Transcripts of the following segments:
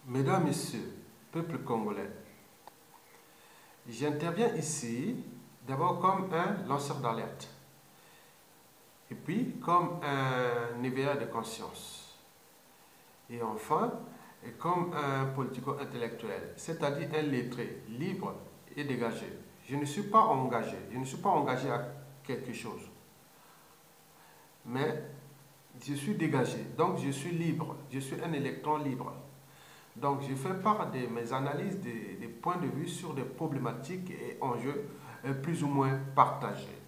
Mesdames, Messieurs, peuple congolais, j'interviens ici d'abord comme un lanceur d'alerte et puis comme un éveilleur de conscience et enfin comme un politico-intellectuel, c'est-à-dire un lettré, libre et dégagé. Je ne suis pas engagé à quelque chose, mais je suis dégagé, donc je suis libre, je suis un électron libre. Donc, je fais part de mes analyses, des points de vue sur des problématiques et enjeux plus ou moins partagés.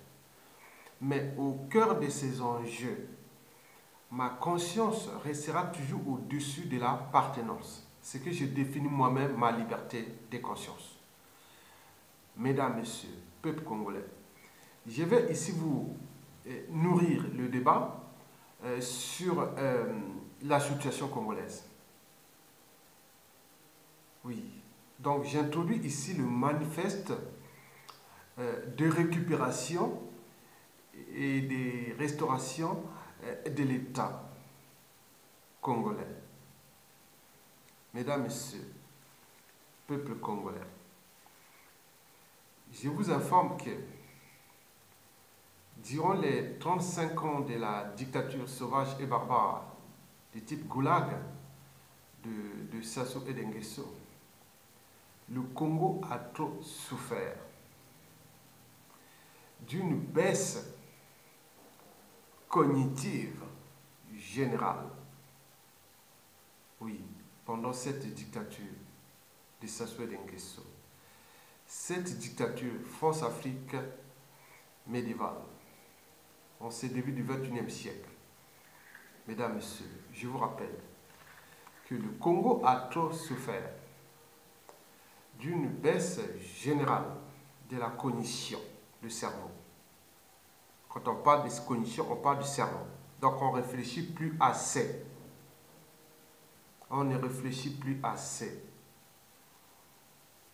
Mais au cœur de ces enjeux, ma conscience restera toujours au-dessus de l'appartenance. Ce que je définis moi-même ma liberté de conscience. Mesdames, Messieurs, peuple congolais, je vais ici vous nourrir le débat sur la situation congolaise. Oui, donc j'introduis ici le manifeste de récupération et de restauration de l'État congolais. Mesdames, Messieurs, peuple congolais, je vous informe que durant les 35 ans de la dictature sauvage et barbare du type Goulag de Sassou et d'Nguesso, le Congo a trop souffert d'une baisse cognitive générale. Oui, pendant cette dictature de Sassou Nguesso, cette dictature France-Afrique médiévale, en ce début du XXIe siècle. Mesdames, Messieurs, je vous rappelle que le Congo a trop souffert d'une baisse générale de la cognition du cerveau. Quand on parle de cognition, on parle du cerveau. Donc on ne réfléchit plus assez. On ne réfléchit plus assez.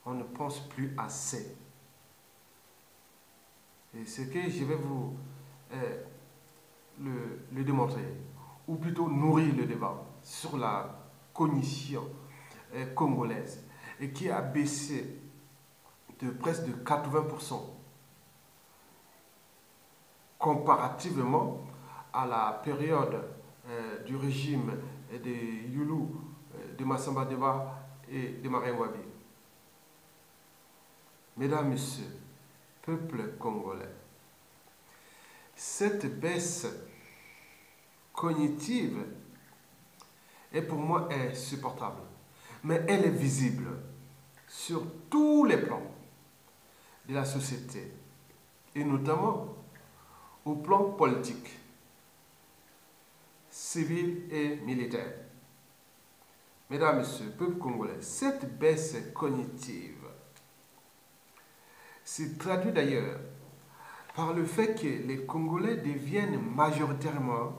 On ne pense plus assez. Et ce que je vais vous le démontrer, ou plutôt nourrir le débat sur la cognition congolaise, et qui a baissé de presque de 80% comparativement à la période du régime de Youlou, de Massamba Deba et de Marien Wabi. Mesdames, Messieurs, peuple congolais, cette baisse cognitive est pour moi insupportable, mais elle est visible sur tous les plans de la société et notamment au plan politique, civil et militaire. Mesdames, Messieurs, peuple congolais, cette baisse cognitive se traduit d'ailleurs par le fait que les Congolais deviennent majoritairement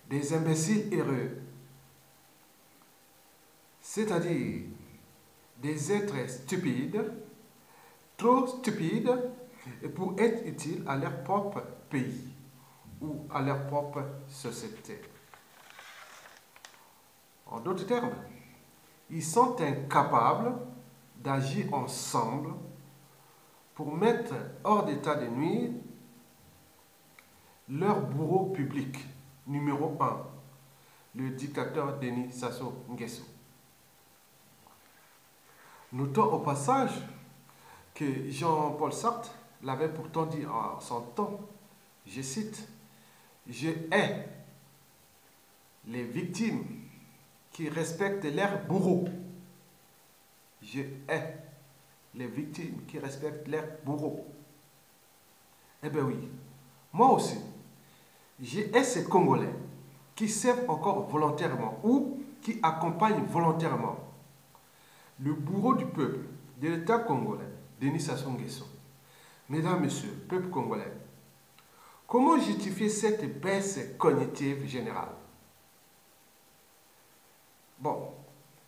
des imbéciles heureux, c'est-à-dire des êtres stupides, trop stupides pour être utiles à leur propre pays ou à leur propre société. En d'autres termes, ils sont incapables d'agir ensemble pour mettre hors d'état de nuire leur bourreau public numéro 1, le dictateur Denis Sassou Nguesso. Notons au passage que Jean-Paul Sartre l'avait pourtant dit en son temps, je cite, « Je hais les victimes qui respectent leurs bourreaux. Je hais les victimes qui respectent leurs bourreaux. » Eh bien oui, moi aussi, je hais ces Congolais qui servent encore volontairement ou qui accompagnent volontairement le bourreau du peuple, de l'État congolais, Denis Sassou Nguesso. Mesdames, Messieurs, peuple congolais, comment justifier cette baisse cognitive générale? Bon,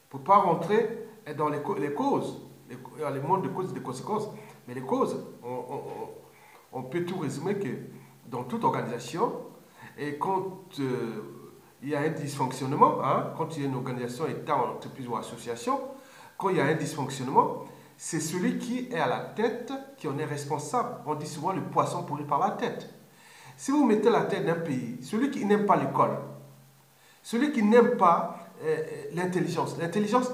pour ne pas rentrer dans les causes, les mondes de causes et de conséquences, mais les causes, on peut tout résumer que dans toute organisation, et quand il y a un dysfonctionnement, hein, quand il y a une organisation, État, entreprise ou association, quand il y a un dysfonctionnement, c'est celui qui est à la tête qui en est responsable. On dit souvent le poisson pourri par la tête. Si vous mettez la tête d'un pays, celui qui n'aime pas l'école, celui qui n'aime pas l'intelligence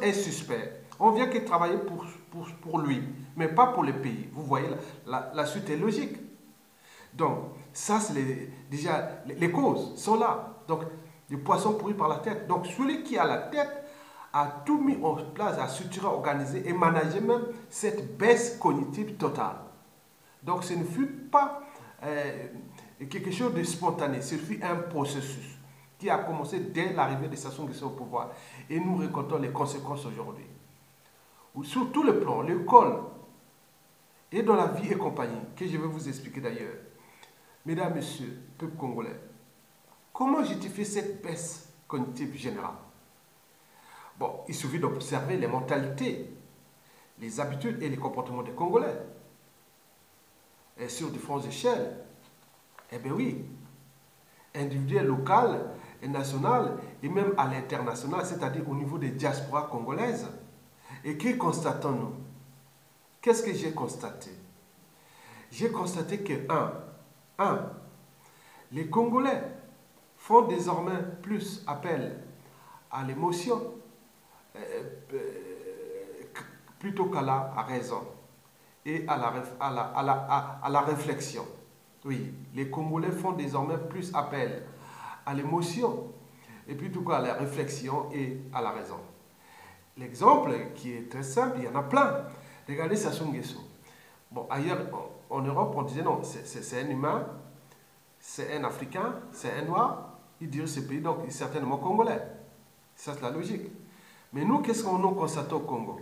est suspect. On vient que travailler pour lui, mais pas pour le pays. Vous voyez, la suite est logique. Donc, ça, c'est déjà, les causes sont là. Donc, le poisson pourri par la tête. Donc, celui qui a la tête a tout mis en place, a structuré, organisé et managé même cette baisse cognitive totale. Donc, ce ne fut pas quelque chose de spontané, ce fut un processus qui a commencé dès l'arrivée de Sassou Nguesso au pouvoir. Et nous récoltons les conséquences aujourd'hui. Sur tout le plan, l'école et dans la vie et compagnie, que je vais vous expliquer d'ailleurs. Mesdames, Messieurs, peuple congolais, comment justifier cette baisse cognitive générale? Bon, il suffit d'observer les mentalités, les habitudes et les comportements des Congolais. Et sur différentes échelles. Eh bien oui, individuel, local et national, et même à l'international, c'est-à-dire au niveau des diasporas congolaises. Et que constatons-nous? Qu'est-ce que j'ai constaté? J'ai constaté que, les Congolais font désormais plus appel à l'émotion plutôt qu'à la raison et à la réflexion. Oui, les Congolais font désormais plus appel à l'émotion et plutôt qu'à la réflexion et à la raison. L'exemple qui est très simple, il y en a plein. Regardez Sassou Nguesso. Bon, ailleurs, en Europe, on disait non, c'est un humain, c'est un Africain, c'est un Noir, il dirige ce pays, donc il est certainement Congolais. Ça, c'est la logique. Mais nous, qu'est-ce qu'on a constaté au Congo?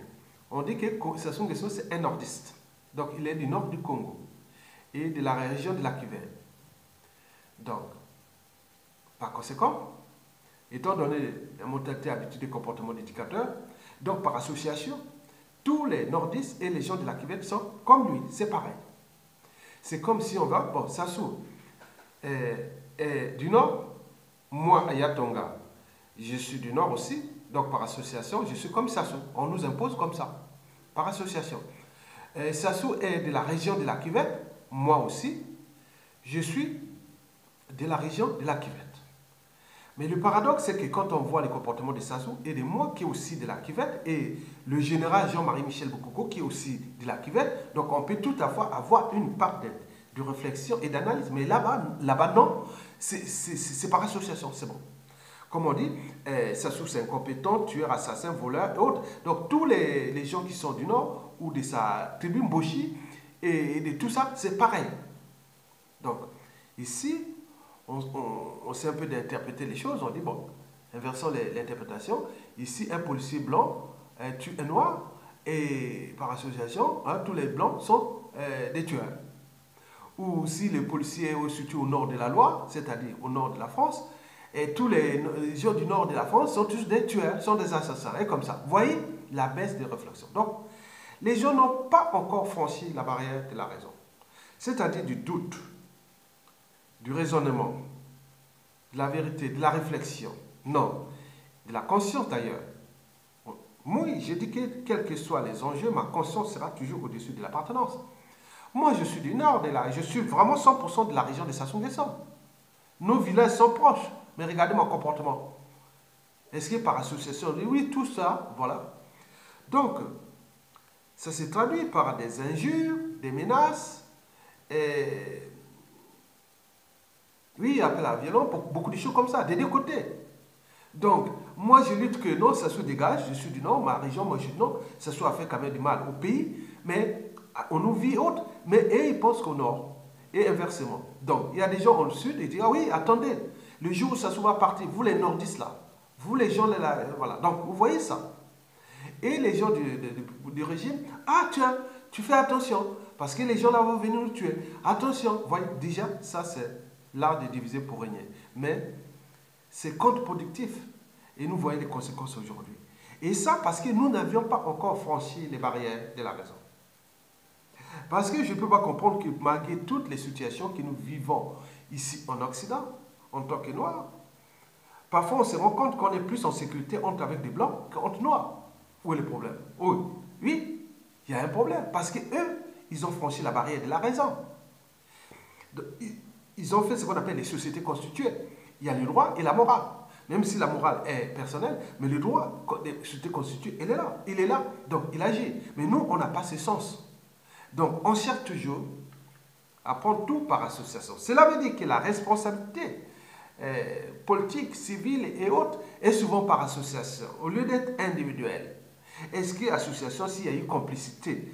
On dit que Sassou Nguesso, c'est un nordiste. Donc, il est du nord du Congo et de la région de la Kivu. Donc, par conséquent, étant donné la mentalité, habitude et comportement d'éducateur, donc par association, tous les nordistes et les gens de la Kivu sont comme lui, c'est pareil. C'est comme si on va, bon, Sassou est du nord, moi, Ayatonga, je suis du nord aussi, donc par association, je suis comme Sassou. On nous impose comme ça, par association. Sassou est de la région de la Kivu, moi aussi, je suis de la région de la Kivu. Mais le paradoxe, c'est que quand on voit les comportements de Sassou et de moi qui est aussi de la Kivu, et le général Jean-Marie Michel Bokoko qui est aussi de la Kivu, donc on peut tout à fois avoir une part de réflexion et d'analyse. Mais là-bas non, c'est par association, c'est bon. Comme on dit, Sassou c'est incompétent, tueur, assassin, voleur et autres. Donc tous les gens qui sont du Nord ou de sa tribu Mboshi et de tout ça, c'est pareil. Donc ici, on sait un peu d'interpréter les choses. On dit, bon, inversons l'interprétation. Ici, un policier blanc tue un noir et par association, hein, tous les blancs sont des tueurs. Ou si le policier est situé au nord de la Loire, c'est-à-dire au nord de la France, et tous les gens du nord de la France sont tous des tueurs, sont des assassins, et comme ça. Vous voyez la baisse des réflexions. Donc, les gens n'ont pas encore franchi la barrière de la raison. C'est-à-dire du doute, du raisonnement, de la vérité, de la réflexion. Non, de la conscience d'ailleurs. Moi, je dis que quels que soient les enjeux, ma conscience sera toujours au-dessus de l'appartenance. Moi, je suis du Nord, je suis vraiment 100% de la région de Sassou Nguesso. Nos villages sont proches, mais regardez mon comportement. Est-ce que par association, oui, tout ça, voilà. Donc, ça s'est traduit par des injures, des menaces, et oui, appel à la violence, beaucoup de choses comme ça, des deux côtés. Donc, moi, je lutte que non, ça se dégage, je suis du Nord, ma région, moi je suis du Nord, ça soit fait quand même du mal au pays, mais on nous vit autre, mais eux, ils pensent qu'au Nord, et inversement. Donc, il y a des gens au Sud, ils disent, ah oui, attendez, le jour où ça va partir, vous les Nordistes là, vous les gens là, voilà. Donc, vous voyez ça. Et les gens du régime, ah tiens, tu fais attention, parce que les gens là vont venir nous tuer. Attention, vous voyez, déjà, ça c'est l'art de diviser pour régner. Mais c'est contre-productif. Et nous voyons les conséquences aujourd'hui. Et ça parce que nous n'avions pas encore franchi les barrières de la raison. Parce que je ne peux pas comprendre que malgré toutes les situations que nous vivons ici en Occident, en tant que Noirs, Parfois, on se rend compte qu'on est plus en sécurité entre avec des blancs qu'entre noirs. Où est le problème? Oui, oui, il y a un problème. Parce qu'eux, ils ont franchi la barrière de la raison. Ils ont fait ce qu'on appelle les sociétés constituées. Il y a le droit et la morale. Même si la morale est personnelle, mais le droit des sociétés constituées, il est là. Il est là, donc il agit. Mais nous, on n'a pas ce sens. Donc, on cherche toujours à prendre tout par association. Cela veut dire que la responsabilité politique, civile et autres est souvent par association, au lieu d'être individuelle. Est-ce qu'il y a association, s'il y a eu complicité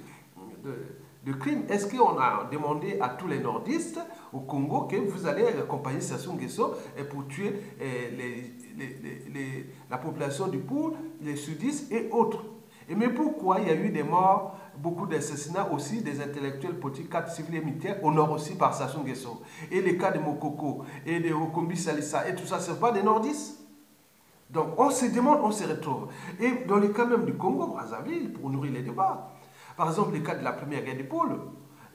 de crime, est-ce qu'on a demandé à tous les nordistes au Congo que vous allez accompagner Sassou Nguesso pour tuer la population du Poul, les sudistes et autres? Mais pourquoi il y a eu des morts, beaucoup d'assassinats aussi des intellectuels politiques, cadres civils et militaires, au nord aussi par Sassou Nguesso? Et les cas de Mokoko et de Okombi Salissa et tout ça, ce n'est pas des nordistes? Donc on se demande, on se retrouve. Et dans le cas même du Congo, Brazzaville, pour nourrir les débats, par exemple le cas de la première guerre du pôle,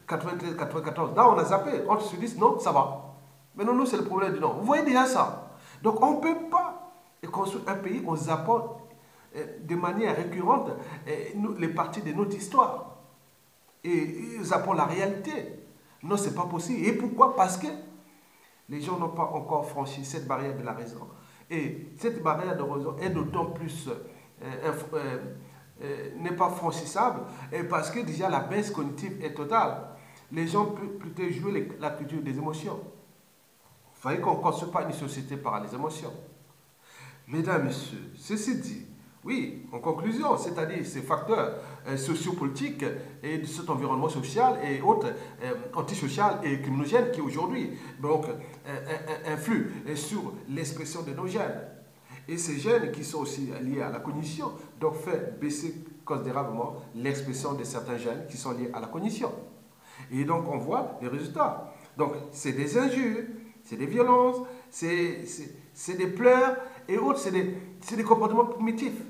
93-94, là on a zappé, on se dit non, ça va. Mais non, nous c'est le problème du Nord. Vous voyez déjà ça. Donc on ne peut pas construire un pays en zappant de manière récurrente les parties de notre histoire. Et zappant la réalité. Non, c'est pas possible. Et pourquoi? Parce que les gens n'ont pas encore franchi cette barrière de la raison. Et cette barrière de raison est d'autant plus n'est pas franchissable parce que déjà la baisse cognitive est totale. Les gens peuvent plutôt jouer la culture des émotions. Il fallait qu'on ne construise pas une société par les émotions. Mesdames, Messieurs, ceci dit, oui, en conclusion, c'est-à-dire ces facteurs sociopolitiques et de cet environnement social et autres antisocial et criminogènes qui aujourd'hui influent sur l'expression de nos gènes. Et ces gènes qui sont aussi liés à la cognition, donc fait baisser considérablement l'expression de certains gènes qui sont liés à la cognition. Et donc on voit les résultats. Donc c'est des injures, c'est des violences, c'est des pleurs et autres, c'est des comportements primitifs.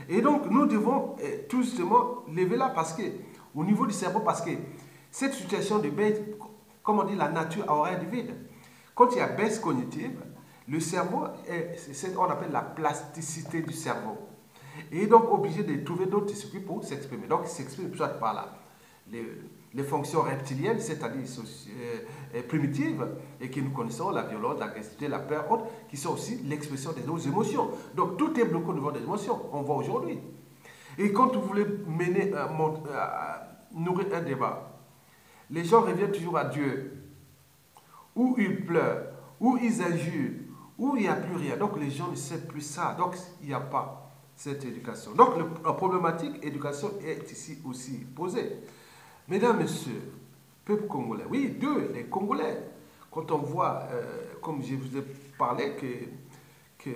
Et donc nous devons tout justement lever là parce que au niveau du cerveau, parce que cette situation de baisse, comme on dit, la nature a horreur du vide. Quand il y a baisse cognitive, le cerveau, c'est ce qu'on appelle la plasticité du cerveau. Et est donc obligé de trouver d'autres circuits pour s'exprimer. Donc il s'exprime soit par là. Les fonctions reptiliennes, c'est-à-dire primitives, et que nous connaissons, la violence, l'agressivité, la peur, autres, qui sont aussi l'expression de nos émotions. Donc tout est bloqué au niveau des émotions, on voit aujourd'hui. Et quand vous voulez nourrir un débat, les gens reviennent toujours à Dieu, où ils pleurent, où ils injurent, où il n'y a plus rien. Donc les gens ne savent plus ça, donc il n'y a pas cette éducation. Donc la problématique éducation est ici aussi posée. Mesdames, Messieurs, peuple congolais, oui, les Congolais, quand on voit, comme je vous ai parlé, que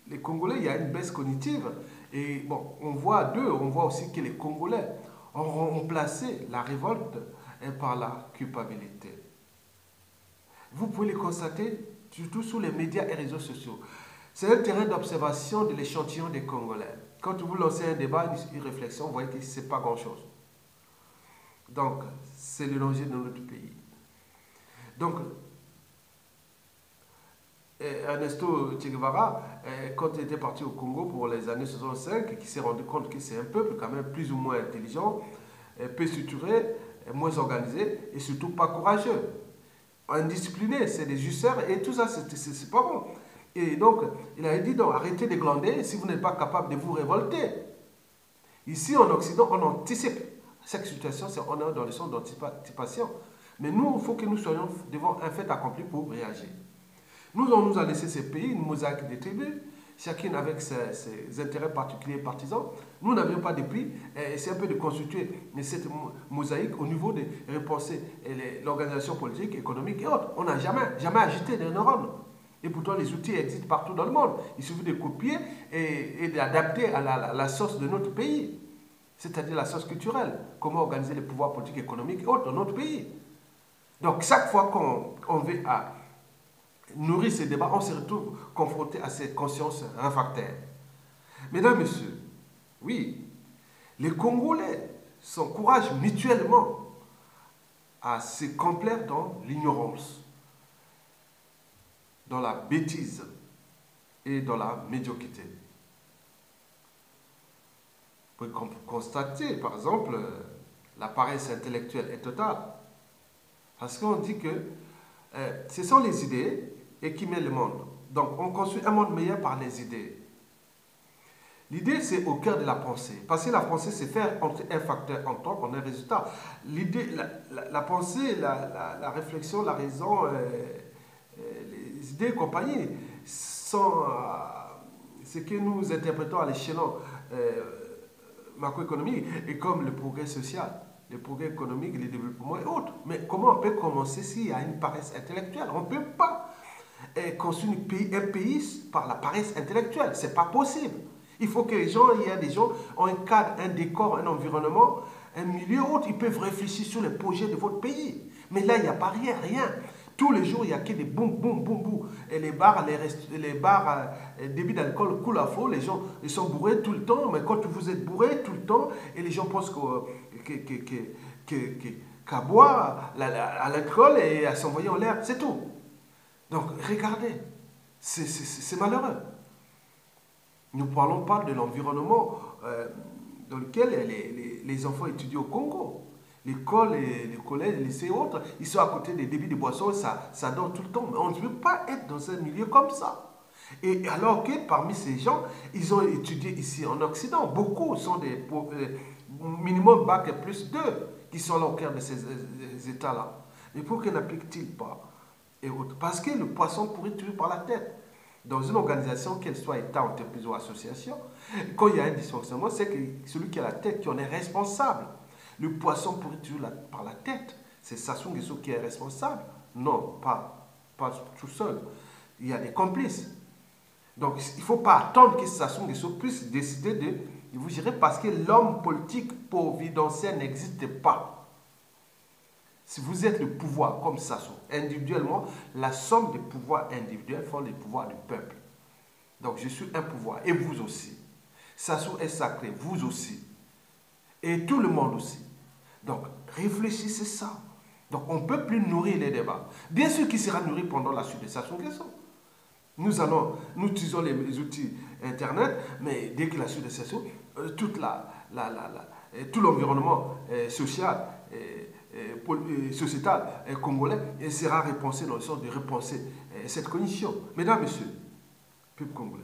les Congolais, il y a une baisse cognitive, et bon, on voit aussi que les Congolais ont remplacé la révolte par la culpabilité. Vous pouvez le constater, surtout sur les médias et réseaux sociaux. C'est un terrain d'observation de l'échantillon des Congolais. Quand vous lancez un débat, une réflexion, vous voyez que ce n'est pas grand-chose. Donc, c'est le danger de notre pays. Donc, Ernesto Che Guevara, quand il était parti au Congo pour les années 65, qui s'est rendu compte que c'est un peuple quand même plus ou moins intelligent, peu structuré, moins organisé et surtout pas courageux. Indiscipliné, c'est des jusseurs et tout ça, c'est pas bon. Et donc, il a dit, donc, arrêtez de glander si vous n'êtes pas capable de vous révolter. Ici, en Occident, on anticipe. Cette situation, on est dans le sens d'anticipation. Mais nous, il faut que nous soyons devant un fait accompli pour réagir. Nous, on nous a laissé ces pays, une mosaïque des tribus, chacune avec ses intérêts particuliers et partisans. Nous n'avions pas depuis, c'est un peu de constituer cette mosaïque au niveau de repenser l'organisation politique, économique et autres. On n'a jamais agité des neurones. Et pourtant, les outils existent partout dans le monde. Il suffit de copier et d'adapter à la sauce de notre pays. C'est-à-dire la sauce culturelle. Comment organiser les pouvoirs politiques, économiques et autres dans notre pays. Donc, chaque fois qu'on veut nourrir ces débats, on se retrouve confronté à cette conscience réfractaire. Mesdames, Messieurs, oui, les Congolais s'encouragent mutuellement à se complaire dans l'ignorance, dans la bêtise, et dans la médiocrité. Vous pouvez constater, par exemple, la paresse intellectuelle est totale. Parce qu'on dit que ce sont les idées et qui mènent le monde. Donc, on construit un monde meilleur par les idées. L'idée, c'est au cœur de la pensée. Parce que la pensée, c'est faire entrer un facteur en tant qu'on ait un résultat. L'idée, la pensée, la réflexion, la raison, les idées et compagnie sont ce que nous interprétons à l'échelon macroéconomique et comme le progrès social, le progrès économique, le développement et autres. Mais comment on peut commencer s'il y a une paresse intellectuelle? On ne peut pas construire un pays par la paresse intellectuelle. Ce n'est pas possible. Il faut que les gens, il y a des gens ont un cadre, un décor, un environnement, un milieu autre. Ils peuvent réfléchir sur les projets de votre pays. Mais là, il n'y a pas rien. Tous les jours, il n'y a que des boum, boum, boum, boum. Et les bars, débit d'alcool coulent à flot. Les gens ils sont bourrés tout le temps. Mais quand vous êtes bourrés tout le temps, et les gens pensent qu'à boire à l'alcool et à s'envoyer en l'air, c'est tout. Donc, regardez, c'est malheureux. Nous ne parlons pas de l'environnement dans lequel les enfants étudient au Congo. L'école, les collèges, les lycées et autres, ils sont à côté des débits de boissons, ça dort tout le temps. Mais on ne peut pas être dans un milieu comme ça. Et alors que parmi ces gens, ils ont étudié ici en Occident. Beaucoup sont des minimum bac et plus 2 qui sont là au cœur de ces états-là. Mais pourquoi n'appliquent-ils pas et autres? Parce que le poisson pourrit toujours par la tête. Dans une organisation, qu'elle soit État, entreprise ou association, quand il y a un dysfonctionnement, c'est que celui qui a la tête qui en est responsable. Le poisson pourrit toujours par la tête. C'est Sassou Nguesso qui est responsable? Non, pas tout seul. Il y a des complices. Donc, il ne faut pas attendre que Sassou Nguesso puisse décider de vous gérer parce que l'homme politique providentiel n'existe pas. Si vous êtes le pouvoir comme Sassou, individuellement, la somme des pouvoirs individuels font les pouvoirs du peuple. Donc, je suis un pouvoir et vous aussi. Sassou est sacré, vous aussi. Et tout le monde aussi. Donc, réfléchissez ça. Donc, on ne peut plus nourrir les débats. Bien sûr qu'il sera nourri pendant la suite de Sassou Nguesso. Nous utilisons les outils Internet, mais dès que la suite de Sassou, tout l'environnement social sociétal congolais sera repensé dans le sens de repenser cette condition. Mesdames, Messieurs, peuple congolais,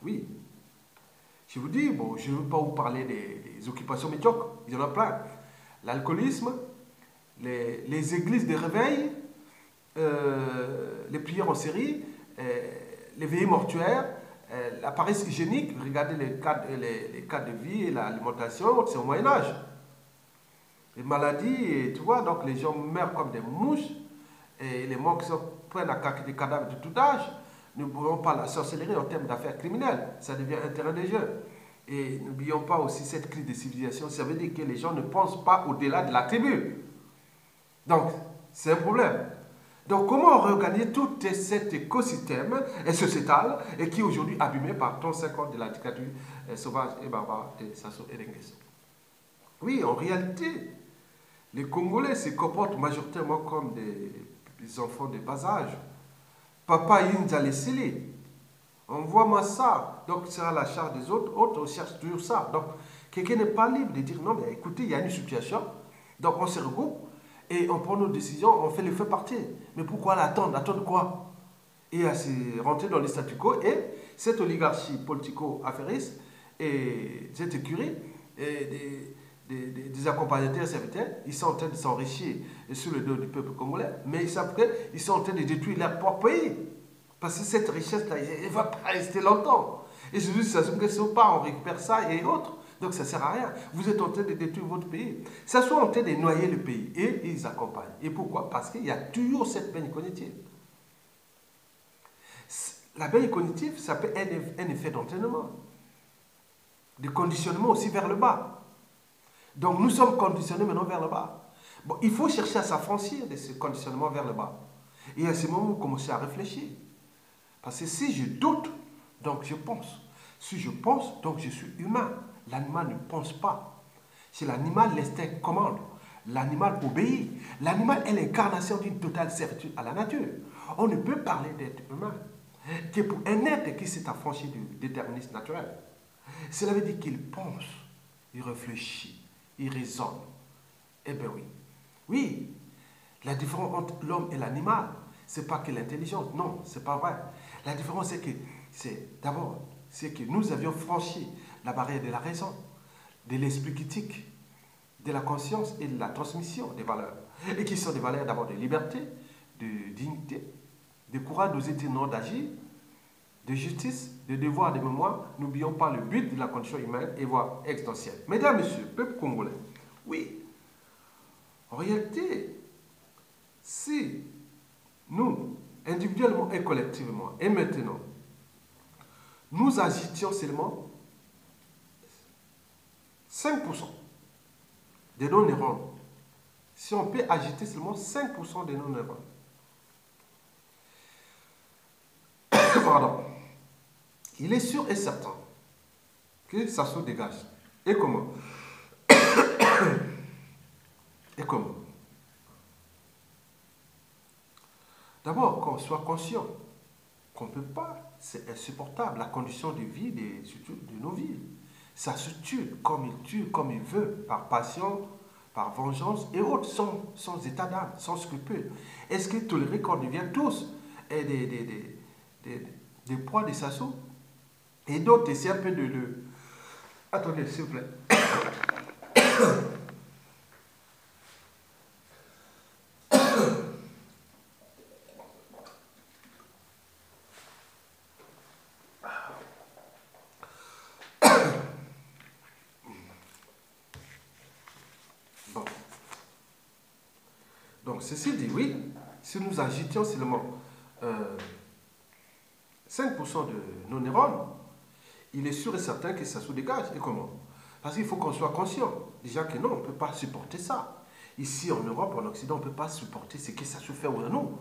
oui, je vous dis, bon, je ne veux pas vous parler des occupations médiocres, il y en a plein. L'alcoolisme, les églises de réveil, les prières en série, les veillées mortuaires, la paresse hygiénique, regardez les cas de vie et l'alimentation, c'est au Moyen-Âge. Les maladies, et tu vois, donc les gens meurent comme des mouches, et les morts qui prennent des cadavres de tout âge. N'oublions pas la sorcellerie en termes d'affaires criminelles, ça devient un terrain de jeu. Et n'oublions pas aussi cette crise de civilisation, ça veut dire que les gens ne pensent pas au-delà de la tribu. Donc, c'est un problème. Donc, comment réorganiser tout cet écosystème sociétal et qui est aujourd'hui abîmé par 35 ans de la dictature sauvage et barbare de Sassou Nguesso? Oui, en réalité, les Congolais se comportent majoritairement comme des enfants de bas âge. Papa Yinza Lesili, envoie-moi ça. Donc, c'est à la charge des autres. Autres cherchent toujours ça. Donc, quelqu'un n'est pas libre de dire non, mais écoutez, il y a une situation. Donc, on se regroupe et on prend nos décisions, on fait le feu partir. Mais pourquoi l'attendre? Attendre quoi? Et à se rentrer dans les statu quo. Et cette oligarchie politico-affairiste et cette écurie et des accompagnateurs serviteurs, ils sont en train de s'enrichir sous le dos du peuple congolais, mais ils savent qu'ils sont en train de détruire leur propre pays. Parce que cette richesse-là, elle ne va pas rester longtemps. Et je dis, ça ne pas, on récupère ça et autres. Donc ça ne sert à rien. Vous êtes en train de détruire votre pays. Ça soit en train de noyer le pays. Et ils accompagnent. Et pourquoi? Parce qu'il y a toujours cette peine cognitive. La peine cognitive, ça peut être un effet d'entraînement. De conditionnement aussi vers le bas. Donc nous sommes conditionnés maintenant vers le bas. Bon, il faut chercher à s'affranchir de ce conditionnement vers le bas. Et à ce moment, vous commencez à réfléchir. Parce que si je doute, donc je pense. Si je pense, donc je suis humain. L'animal ne pense pas. Chez l'animal, l'instinct commande. L'animal obéit. L'animal est l'incarnation d'une totale servitude à la nature. On ne peut parler d'être humain. que pour un être qui s'est affranchi du déterminisme naturel, cela veut dire qu'il pense, il réfléchit, il raisonne. Eh bien oui. Oui, la différence entre l'homme et l'animal, c'est pas que l'intelligence. Non, c'est pas vrai. La différence, c'est que nous avions franchi la barrière de la raison, de l'esprit critique, de la conscience et de la transmission des valeurs. Et qui sont des valeurs d'abord de liberté, de dignité, de courage d'oser dire non d'agir, de justice, de devoir, de mémoire. N'oublions pas le but de la condition humaine et voire existentielle. Mesdames, Messieurs, peuple congolais, oui, en réalité, si nous, individuellement et collectivement, et maintenant, nous agitions seulement 5% de nos neurones, si on peut agiter seulement 5% de nos neurones, pardon, il est sûr et certain que ça se dégage. Et comment? Et comment? D'abord, qu'on soit conscient qu'on ne peut pas, c'est insupportable, la condition de vie de nos vies. Ça se tue, comme il veut, par passion, par vengeance et autres, sans état d'âme, sans scrupule. Est-ce que tolérer qu'on devienne tous des proies des Sassou et d'autres essaient un peu de... Attendez, s'il vous plaît. Bon. Donc, ceci dit, oui, si nous agitions seulement 5% de nos neurones, il est sûr et certain que ça se dégage. Et comment? Parce qu'il faut qu'on soit conscient. Déjà que non, on ne peut pas supporter ça. Ici, en Europe, en Occident, on ne peut pas supporter ce que ça se fait à nous.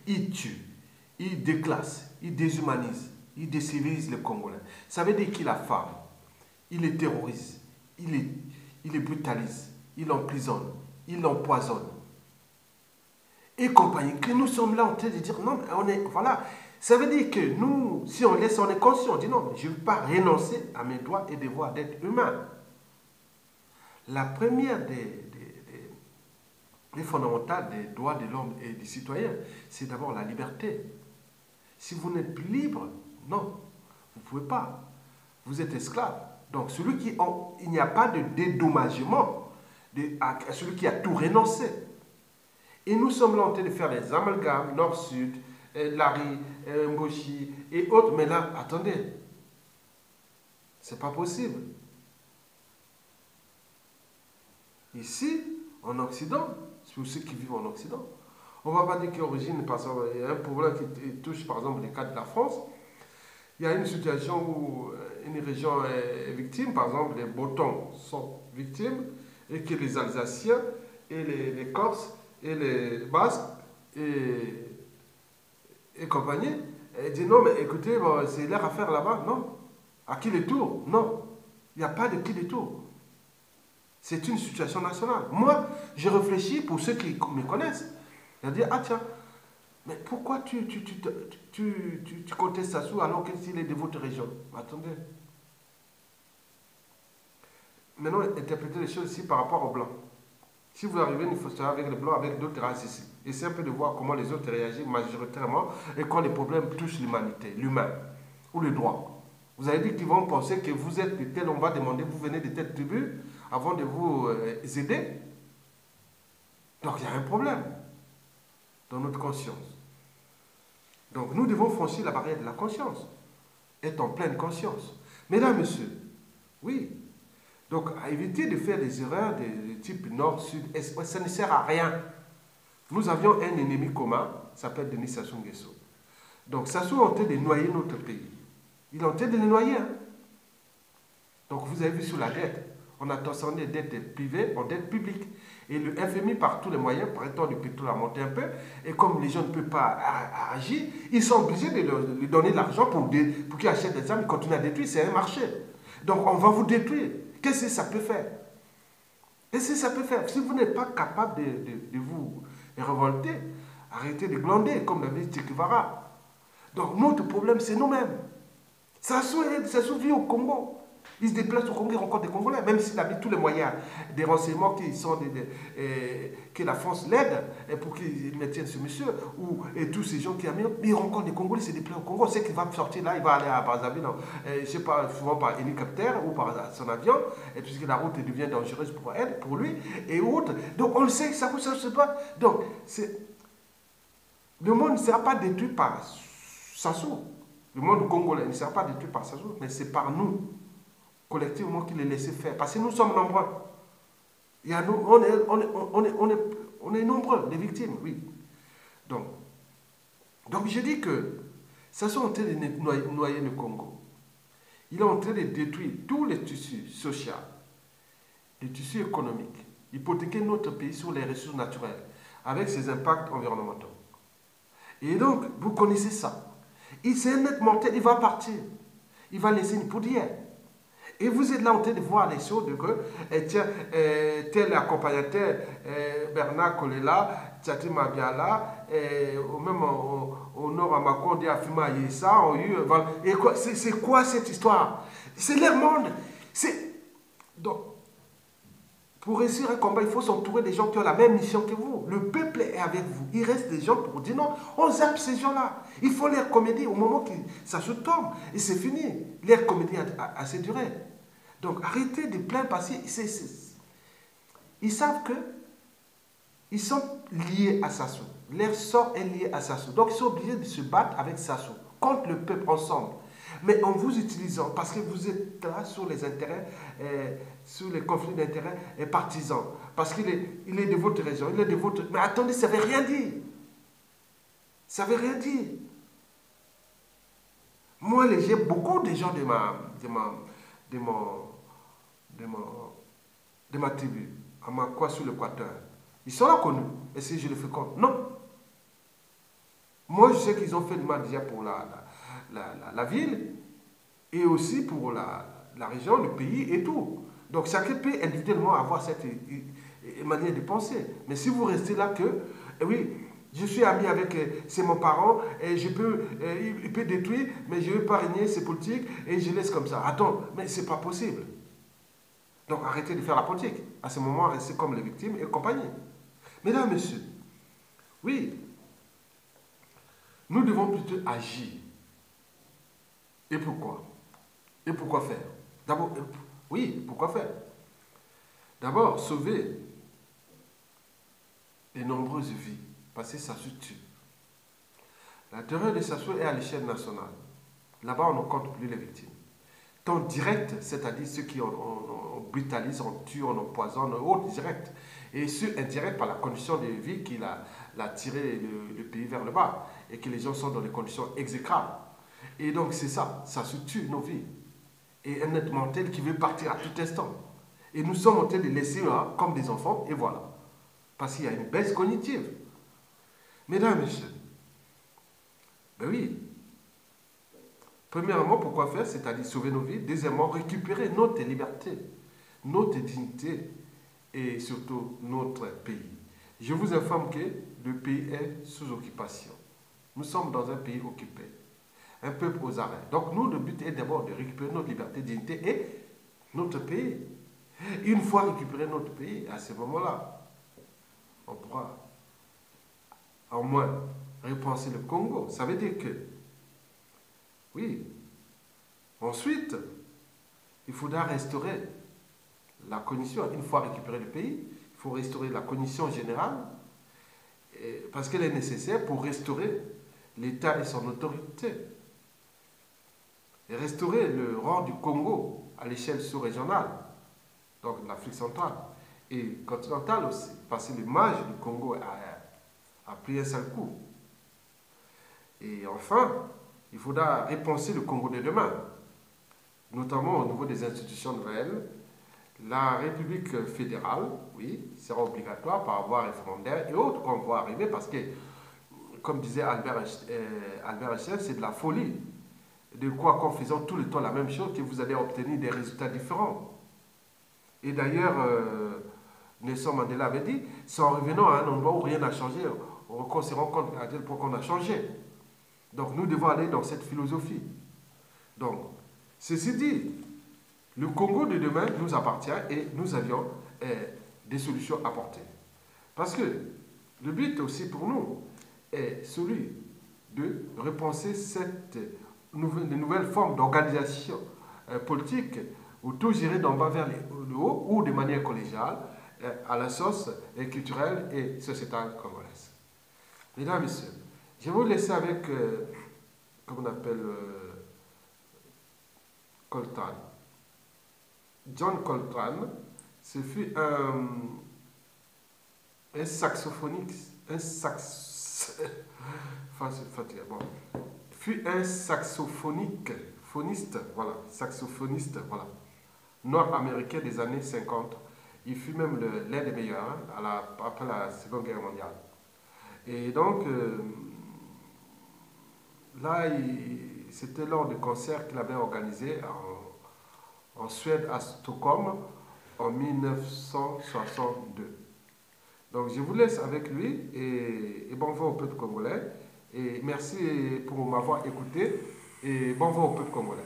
Il tue, il déclasse, il déshumanise, il décivilise les Congolais. Ça veut dire qu'il affame, il les terrorise, il les brutalise, il emprisonne, il empoisonne. Et compagnie, que nous sommes là en train de dire non, on est, voilà. Ça veut dire que nous, si on laisse, on est conscient, on dit non, je ne veux pas renoncer à mes droits et devoirs d'être humain. La première des fondamentales des droits de l'homme et du citoyen, c'est d'abord la liberté. Si vous n'êtes plus libre, non, vous ne pouvez pas. Vous êtes esclave. Donc, il n'y a pas de dédommagement à celui qui a tout renoncé. Et nous sommes là en train de faire les amalgames, Nord-Sud, Larry, Mboshi et autres. Mais là, attendez, c'est pas possible. Ici, en Occident, pour ceux qui vivent en Occident, on ne va pas dire qu'origine, parce qu'il y a un problème qui touche par exemple les cas de la France. Il y a une situation où une région est victime, par exemple les Bretons sont victimes, et que les Alsaciens et les Corses et les Basques et compagnie, disent non, mais écoutez, bon, c'est leur affaire là-bas. Non. À qui les tours? Non. Il n'y a pas de qui les tours. C'est une situation nationale. Moi, je réfléchis pour ceux qui me connaissent. C'est-à-dire, ah tiens, mais pourquoi tu contestes Sassou alors qu'il est de votre région? Attendez. Maintenant, interprétez les choses ici par rapport aux Blancs. Si vous arrivez une fois avec les Blancs, avec d'autres races ici, essayez un peu de voir comment les autres réagissent majoritairement et quand les problèmes touchent l'humanité, l'humain ou le droit. Vous avez dit qu'ils vont penser que vous êtes de tel, on va demander, vous venez de telle tribu avant de vous aider. Donc il y a un problème dans notre conscience. Donc nous devons franchir la barrière de la conscience, être en pleine conscience. Mesdames, Messieurs, oui. Donc à éviter de faire des erreurs de type nord, sud, est, ça ne sert à rien. Nous avions un ennemi commun, qui s'appelle Denis Sassou Nguesso. Donc Sassou est en train de noyer notre pays. Il est en train de le noyer. Hein? Donc vous avez vu sur la dette, on a transformé des dettes privées en dettes publiques. Et le FMI, par tous les moyens, prétend le pétrole à monter un peu. Et comme les gens ne peuvent pas agir, ils sont obligés de lui donner de l'argent pour qu'il achète des armes et continue à détruire. C'est un marché. Donc on va vous détruire. Qu'est-ce que ça peut faire? Qu'est-ce que ça peut faire? Si vous n'êtes pas capable de vous révolter, arrêtez de glander, comme l'avait dit Che Guevara. Donc notre problème, c'est nous-mêmes. Sassou vit au Congo. Il se déplace au Congo, il rencontre des Congolais, même s'il a mis tous les moyens des renseignements que la France l'aide pour qu'il maintienne ce monsieur, et tous ces gens qui ont mis, il rencontre des Congolais, il se déplace au Congo, on sait qu'il va sortir là, il va aller à Brazzaville, je ne sais pas, souvent par hélicoptère ou par son avion, et puisque la route devient dangereuse pour elle, pour lui, et autres. Donc on le sait, ça ne se passe pas. Donc le monde ne sera pas détruit par Sassou. Le monde congolais ne sera pas détruit par Sassou, mais c'est par nous, collectivement, qu'il est laissé faire. Parce que nous sommes nombreux. Il y a nous, on est nombreux, les victimes, oui. Donc je dis que Sassou est en train de noyer le Congo. Il est en train de détruire tous les tissus sociaux, les tissus économiques, hypothéquer notre pays sur les ressources naturelles, avec ses impacts environnementaux. Et donc, vous connaissez ça. C'est un être mortel, il va partir. Il va laisser une poudrière. Et vous êtes là en train de voir les choses de que, tiens, tel accompagnateur, Bernard Kolela, Tchati Mabiala, ou même au nord à Mako, on dit Afima Yessa, et c'est quoi cette histoire? C'est leur monde. Donc, pour réussir un combat, il faut s'entourer des gens qui ont la même mission que vous. Le peuple est avec vous. Il reste des gens pour dire non, on zappe ces gens-là. Il faut leur comédie au moment que ça se tombe. Et c'est fini. Leur comédie a assez duré. Donc arrêtez de plaindre parce qu'ils savent que ils sont liés à Sassou. Leur sort est lié à Sassou. Donc ils sont obligés de se battre avec Sassou, contre le peuple ensemble. Mais en vous utilisant, parce que vous êtes là sur les intérêts, sur les conflits d'intérêts partisans, parce qu'il est de votre région, il est de votre... Mais attendez, ça ne veut rien dire. Ça ne veut rien dire. Moi, j'ai beaucoup de gens de ma tribu, à ma quoi sur l'équateur. Ils sont là connus. Et si je le fais compte? Non. Moi, je sais qu'ils ont fait du mal déjà pour la ville et aussi pour la région, le pays et tout. Donc chacun peut individuellement avoir cette manière de penser. Mais si vous restez là que, oui, je suis ami avec c'est mon parent, et il peut détruire, mais je ne veux pas régner ses politiques et je laisse comme ça. Attends, mais ce n'est pas possible. Donc arrêtez de faire la politique. À ce moment, restez comme les victimes et compagnie. Mesdames, messieurs, oui, nous devons plutôt agir. Et pourquoi? Et pourquoi faire? D'abord, oui, pourquoi faire? D'abord, sauver les nombreuses vies, parce que ça se tue. La terreur de Sassou est à l'échelle nationale. Là-bas, on ne compte plus les victimes. Tant direct, c'est-à-dire ceux qui on brutalise, on tue, on empoisonne, autres direct. Et ceux indirects par la condition de vie qu'il a tiré le pays vers le bas. Et que les gens sont dans des conditions exécrables. Et donc c'est ça se tue nos vies. Et un être mortel qui veut partir à tout instant. Et nous sommes en train de laisser comme des enfants, et voilà. Parce qu'il y a une baisse cognitive. Mesdames et messieurs, ben oui. Premièrement, pourquoi faire? C'est-à-dire sauver nos vies. Deuxièmement, récupérer notre liberté, notre dignité et surtout notre pays. Je vous informe que le pays est sous occupation. Nous sommes dans un pays occupé, un peuple aux arrêts. Donc nous, le but est d'abord de récupérer notre liberté, dignité et notre pays. Une fois récupéré notre pays, à ce moment-là, on pourra au moins repenser le Congo. Ça veut dire que, oui, ensuite, il faudra restaurer la cognition. Une fois récupéré le pays, il faut restaurer la cognition générale parce qu'elle est nécessaire pour restaurer l'État et son autorité. Et restaurer le rang du Congo à l'échelle sous-régionale, donc l'Afrique centrale, et continentale aussi, parce que l'image du Congo a pris un seul coup. Et enfin, il faudra repenser le Congo de demain, notamment au niveau des institutions nouvelles. La République fédérale, oui, sera obligatoire par voie référendaire et autres qu'on voit arriver parce que, comme disait Albert Einstein, c'est de la folie. De quoi qu'en faisant tout le temps la même chose, que vous allez obtenir des résultats différents. Et d'ailleurs, Nelson Mandela avait dit, c'est en revenant à un endroit où rien n'a changé, qu'on se rend compte à tel point qu'on a changé. Donc nous devons aller dans cette philosophie. Donc, ceci dit, le Congo de demain nous appartient et nous avions des solutions à apporter. Parce que le but aussi pour nous est celui de repenser cette nouvelle forme d'organisation politique où tout gérer d'en bas vers le haut ou de manière collégiale à la sauce culturelle et sociétale congolaise. Mesdames, Messieurs, je vais vous laisser avec, comment on appelle, Coltrane. John Coltrane, ce fut un saxophoniste, fut un saxophoniste, voilà, nord-américain des années 50. Il fut même l'un des meilleurs après la Seconde Guerre mondiale. Et donc, là, c'était lors du concert qu'il avait organisé en Suède, à Stockholm, en 1962. Donc, je vous laisse avec lui et bon vent au peuple congolais. Et merci pour m'avoir écouté et bon vent au peuple congolais.